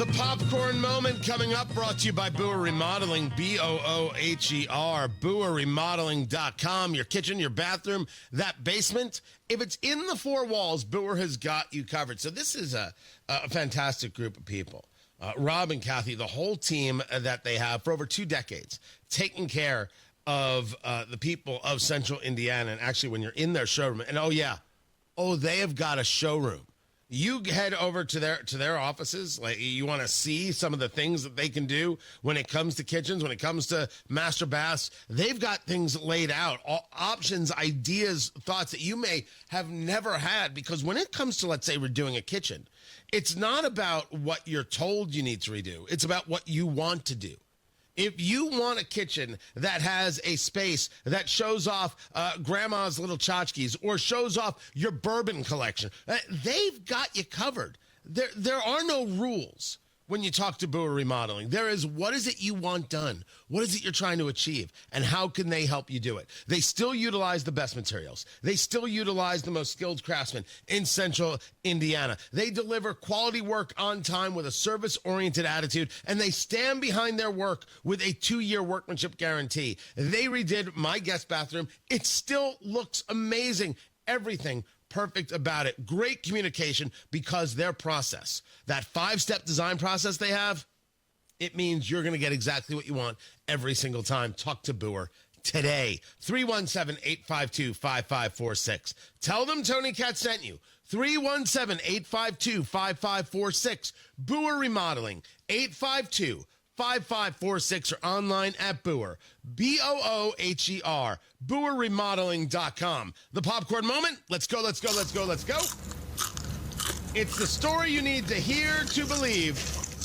The popcorn moment coming up, brought to you by Booher Remodeling, B-O-O-H-E-R, BooherRemodeling.com. Your kitchen, your bathroom, that basement. If it's in the four walls, Booher has got you covered. So this is a fantastic group of people. Rob and Kathy, the whole team that they have for over 2 decades, taking care of the people of Central Indiana. And actually, when you're in their showroom, and they have got a showroom. You head over to their offices, like you want to see some of the things that they can do when it comes to kitchens, when it comes to master baths. They've got things laid out, options, ideas, thoughts that you may have never had. Because when it comes to, let's say, redoing a kitchen, it's not about what you're told you need to redo. It's about what you want to do. If you want a kitchen that has a space that shows off grandma's little tchotchkes or shows off your bourbon collection, they've got you covered. There are no rules when you talk to Booher Remodeling. There is, what is it you want done? What is it you're trying to achieve? And how can they help you do it? They still utilize the best materials. They still utilize the most skilled craftsmen in Central Indiana. They deliver quality work on time with a service-oriented attitude, and they stand behind their work with a 2-year workmanship guarantee. They redid my guest bathroom. It still looks amazing. Everything perfect about it. Great communication, because their process, that 5-step design process they have, it means you're going to get exactly what you want every single time. Talk to Booher today. 317-852-5546. Tell them Tony Katz sent you. 317-852-5546. Booher Remodeling, 852-5546, or online at Booher, B-O-O-H-E-R, BooherRemodeling.com. The popcorn moment. Let's go. It's the story you need to hear to believe.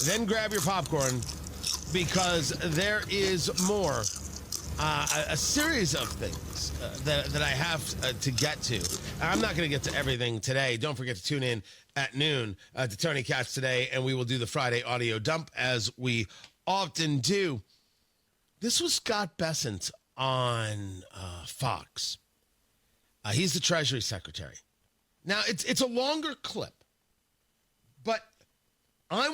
Then grab your popcorn, because there is more. A series of things that I have to get to. I'm not going to get to everything today. Don't forget to tune in at noon to Tony Katz today, and we will do the Friday audio dump as we often do. This was Scott Bessent on Fox. He's the Treasury Secretary. Now, it's a longer clip, but I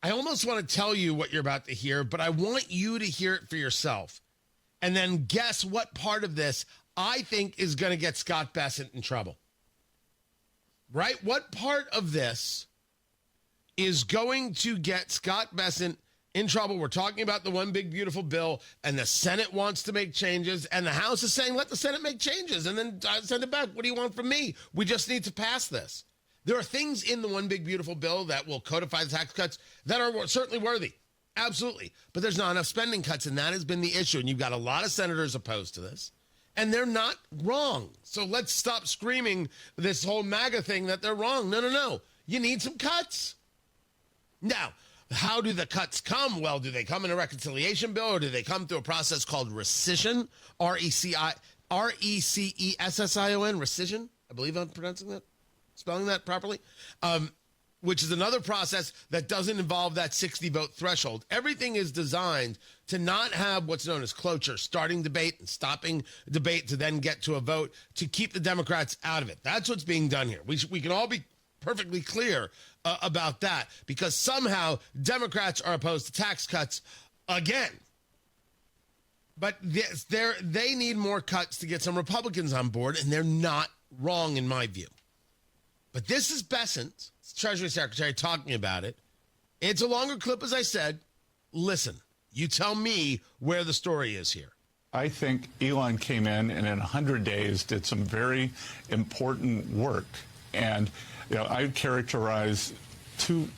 almost want to tell you what you're about to hear, but I want you to hear it for yourself. And then guess what part of this I think is going to get Scott Bessent in trouble. Right? What part of this is going to get Scott Bessent in trouble? We're talking about the one big beautiful bill, and the Senate wants to make changes, and the House is saying, let the Senate make changes, and then send it back. What do you want from me? We just need to pass this. There are things in the one big beautiful bill that will codify the tax cuts that are certainly worthy. Absolutely. But there's not enough spending cuts, and that has been the issue. And you've got a lot of senators opposed to this, and they're not wrong. So let's stop screaming this whole MAGA thing that they're wrong. No. You need some cuts. Now, how do the cuts come? Well, do they come in a reconciliation bill, or do they come through a process called rescission? R-E-C-E-S-S-I-O-N, rescission? I believe I'm pronouncing that, spelling that properly. Which is another process that doesn't involve that 60-vote threshold. Everything is designed to not have what's known as cloture, starting debate and stopping debate to then get to a vote, to keep the Democrats out of it. That's what's being done here. We can all be perfectly clear about that, because somehow Democrats are opposed to tax cuts again. But they need more cuts to get some Republicans on board, and they're not wrong in my view. But this is Bessent, Treasury Secretary, talking about it. It's a longer clip, as I said. Listen, you tell me where the story is here. I think Elon came in and in 100 days did some very important work. And I would characterize two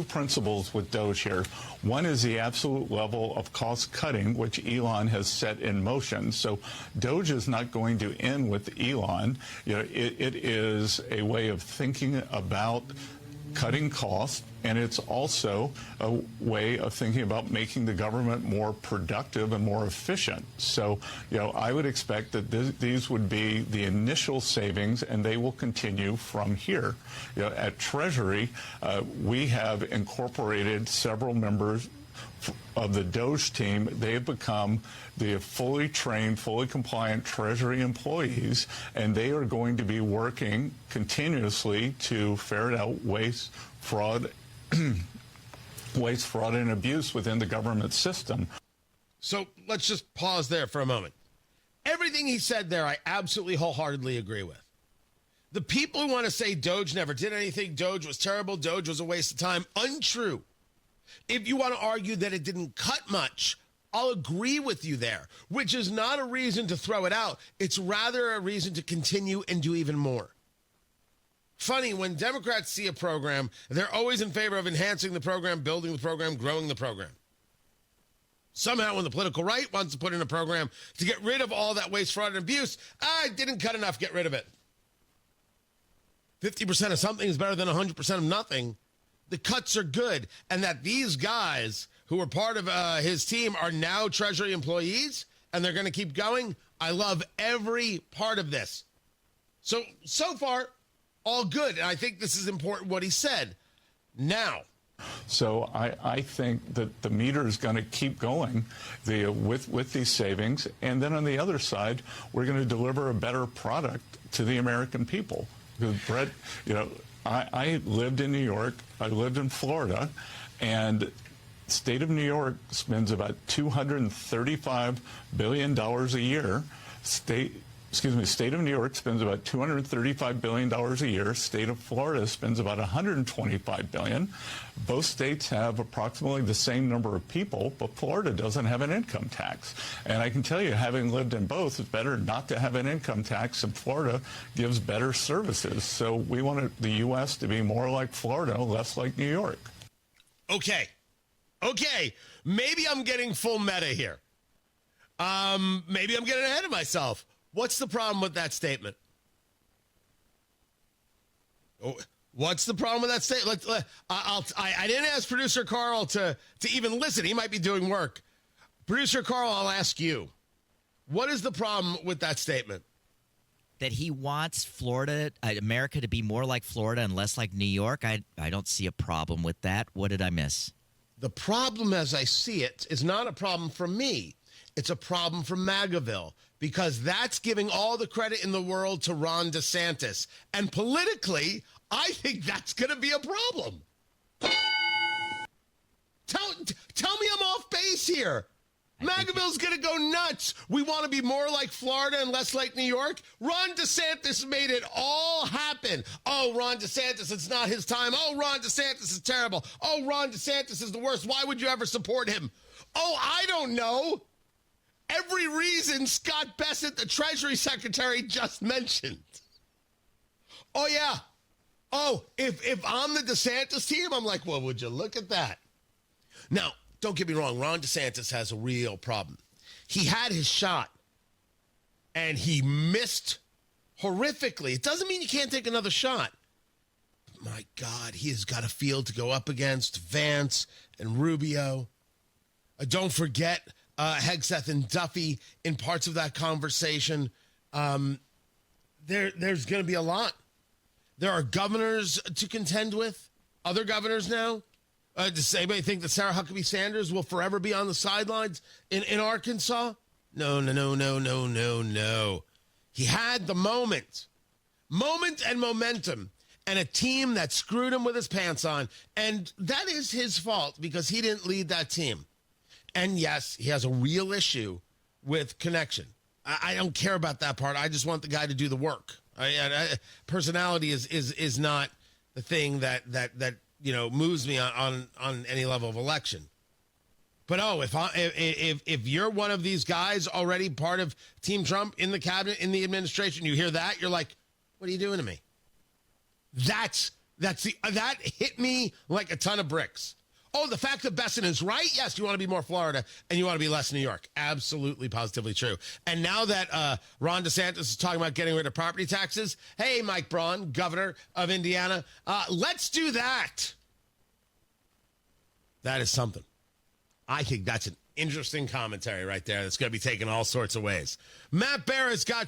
principles with DOGE here. One is the absolute level of cost cutting, which Elon has set in motion. So DOGE is not going to end with Elon. It is a way of thinking about cutting costs, and it's also a way of thinking about making the government more productive and more efficient. So, I would expect that these would be the initial savings, and they will continue from here. At Treasury, we have incorporated several members of the DOGE team. They have become the fully trained, fully compliant Treasury employees, and they are going to be working continuously to ferret out waste, fraud, waste, fraud, and abuse within the government system. So let's just pause there for a moment. Everything he said there, I absolutely wholeheartedly agree with. The people who want to say Doge never did anything, Doge was terrible, Doge was a waste of time, untrue. If you want to argue that it didn't cut much, I'll agree with you there, which is not a reason to throw it out. It's rather a reason to continue and do even more. Funny, when Democrats see a program, they're always in favor of enhancing the program, building the program, growing the program. Somehow, when the political right wants to put in a program to get rid of all that waste, fraud, and abuse, it didn't cut enough, get rid of it. 50% of something is better than 100% of nothing. The cuts are good. And that these guys who were part of his team are now Treasury employees and they're going to keep going. I love every part of this. So far, all good. And I think this is important what he said. Now. So I think that the meter is going to keep going with these savings. And then on the other side, we're going to deliver a better product to the American people. Because Brett, I lived in New York, I lived in Florida, and the state of New York spends about $235 billion a year. State of New York spends about $235 billion a year. State of Florida spends about $125 billion. Both states have approximately the same number of people, but Florida doesn't have an income tax. And I can tell you, having lived in both, it's better not to have an income tax, and Florida gives better services. So we want the U.S. to be more like Florida, less like New York. Okay. Maybe I'm getting full meta here. Maybe I'm getting ahead of myself. What's the problem with that statement? What's the problem with that statement? I didn't ask producer Carl to even listen. He might be doing work. Producer Carl, I'll ask you. What is the problem with that statement? That he wants America to be more like Florida and less like New York. I don't see a problem with that. What did I miss? The problem, as I see it, is not a problem for me. It's a problem for MAGAville, because that's giving all the credit in the world to Ron DeSantis. And politically, I think that's going to be a problem. Tell me I'm off base here. MAGAville's going to go nuts. We want to be more like Florida and less like New York. Ron DeSantis made it all happen. Oh, Ron DeSantis, it's not his time. Oh, Ron DeSantis is terrible. Oh, Ron DeSantis is the worst. Why would you ever support him? Oh, I don't know. Every reason Scott Bessent, the Treasury Secretary, just mentioned. Oh, yeah. Oh, if I'm the DeSantis team, I'm like, well, would you look at that? Now, don't get me wrong. Ron DeSantis has a real problem. He had his shot, and he missed horrifically. It doesn't mean you can't take another shot. But my God, he has got a field to go up against Vance and Rubio. Don't forget Hegseth and Duffy in parts of that conversation. There's going to be a lot. There are governors to contend with, other governors now. Does anybody think that Sarah Huckabee Sanders will forever be on the sidelines in Arkansas? No. He had the moment and momentum, and a team that screwed him with his pants on, and that is his fault because he didn't lead that team. And yes, he has a real issue with connection. I don't care about that part. I just want the guy to do the work. Personality is not the thing that moves me on any level of election. But if you're one of these guys already part of Team Trump in the cabinet, in the administration, you hear that, you're like, what are you doing to me? That hit me like a ton of bricks. Oh, the fact that Bessent is right? Yes, you want to be more Florida and you want to be less New York. Absolutely, positively true. And now that Ron DeSantis is talking about getting rid of property taxes, hey, Mike Braun, governor of Indiana, let's do that. That is something. I think that's an interesting commentary right there that's going to be taken all sorts of ways. Matt Barrett's got